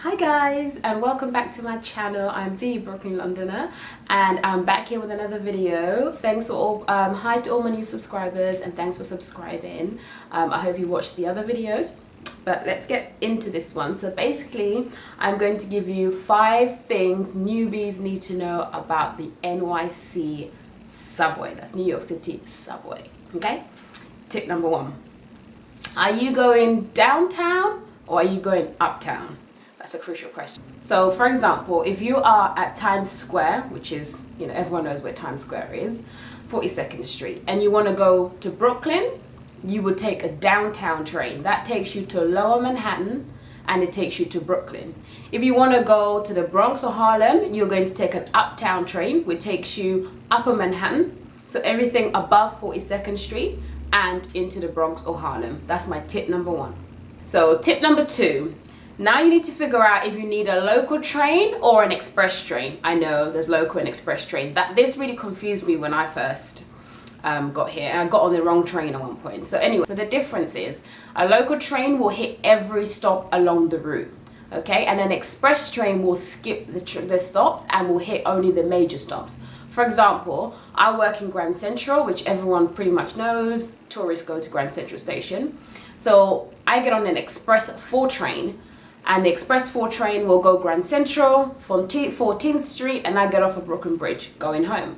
Hi guys, and welcome back to my channel. I'm the Brooklyn Londoner and I'm back here with another video. Thanks for all hi to all my new subscribers and thanks for subscribing. I hope you watched the other videos, but let's get into this one. So basically I'm going to give you 5 things newbies need to know about the NYC subway. That's New York City subway. Okay, tip number 1: are you going downtown or are you going uptown? That's a crucial question. So for example, if you are at Times Square, which is, you know, everyone knows where Times Square is, 42nd Street, and you want to go to Brooklyn, you would take a downtown train. That takes you to Lower Manhattan and it takes you to Brooklyn. If you want to go to the Bronx or Harlem, you're going to take an uptown train, which takes you Upper Manhattan, so everything above 42nd Street and into the Bronx or Harlem. That's my tip number 1. So tip number 2. Now you need to figure out if you need a local train or an express train. I know there's local and express train. This really confused me when I first got here, and I got on the wrong train at one point. So anyway, so the difference is a local train will hit every stop along the route, okay, and an express train will skip the stops and will hit only the major stops. For example, I work in Grand Central, which everyone pretty much knows. Tourists go to Grand Central Station. So I get on an Express 4 train, and the Express 4 train will go Grand Central from 14th Street, and I get off at Brooklyn Bridge going home.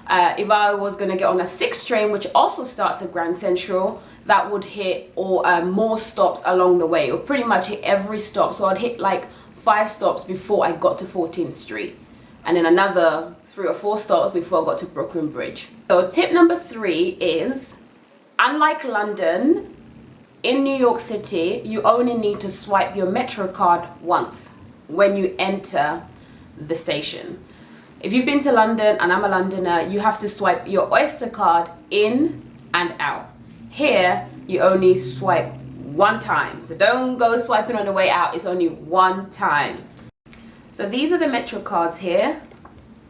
If I was going to get on a 6 train, which also starts at Grand Central, that would hit more stops along the way. It would pretty much hit every stop. So I'd hit like 5 stops before I got to 14th Street, and then another 3 or 4 stops before I got to Brooklyn Bridge. So tip number 3 is, unlike London, in New York City, you only need to swipe your Metro card once when you enter the station. If you've been to London, and I'm a Londoner, you have to swipe your Oyster card in and out. Here, you only swipe 1 time. So don't go swiping on the way out, it's only 1 time. So these are the Metro cards here,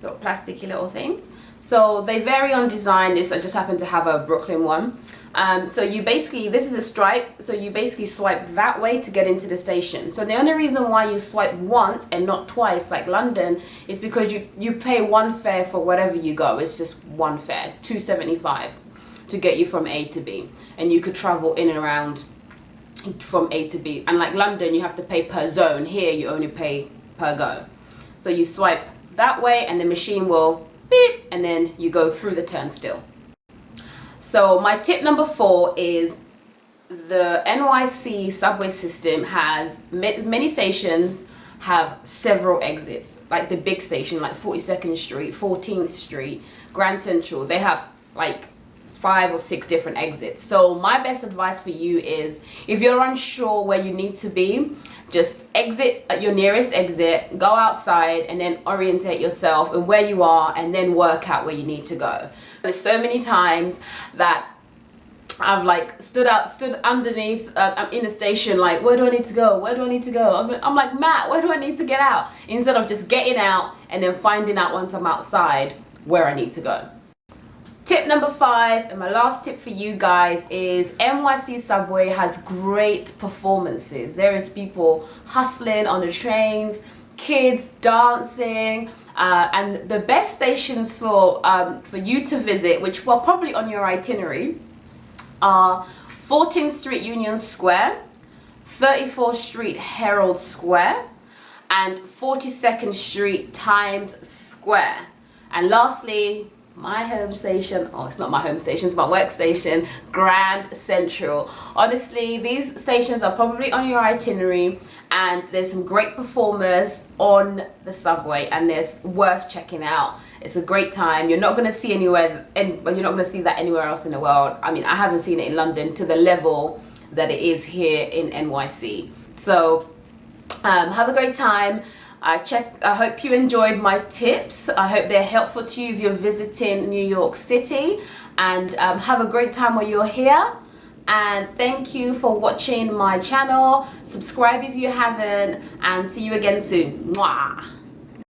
little plasticky little things. So they vary on design. I just happen to have a Brooklyn one. So you basically, this is a stripe, so you basically swipe that way to get into the station. So the only reason why you swipe once and not twice like London is because you pay 1 fare for wherever you go. It's just 1 fare, it's $2.75 to get you from A to B, and you could travel in and around from A to B. And like London, you have to pay per zone. Here you only pay per go. So you swipe that way and the machine will beep, and then you go through the turnstile. So my tip number 4 is the NYC subway system has many stations have several exits, like the big station like 42nd Street, 14th Street, Grand Central. They have like 5 or 6 different exits. So my best advice for you is, if you're unsure where you need to be, just exit at your nearest exit, go outside and then orientate yourself and where you are, and then work out where you need to go. There's so many times that I've like stood underneath, I'm in a station like, where do I need to go? Where do I need to go? I'm like, Matt, where do I need to get out? Instead of just getting out and then finding out once I'm outside where I need to go. Tip number 5, and my last tip for you guys, is NYC subway has great performances. There is people hustling on the trains, kids dancing, and the best stations for you to visit, which were probably on your itinerary, are 14th Street Union Square, 34th Street Herald Square, and 42nd Street Times Square. And lastly, my home station, oh, it's not my home station, it's my work station, Grand Central. Honestly, these stations are probably on your itinerary, and there's some great performers on the subway, and it's worth checking out. It's a great time. You're not going to see that anywhere else in the world. I mean, I haven't seen it in London to the level that it is here in NYC. So have a great time. I hope you enjoyed my tips. I hope they're helpful to you if you're visiting New York City, and have a great time while you're here. And thank you for watching my channel. Subscribe if you haven't, and see you again soon. Mwah!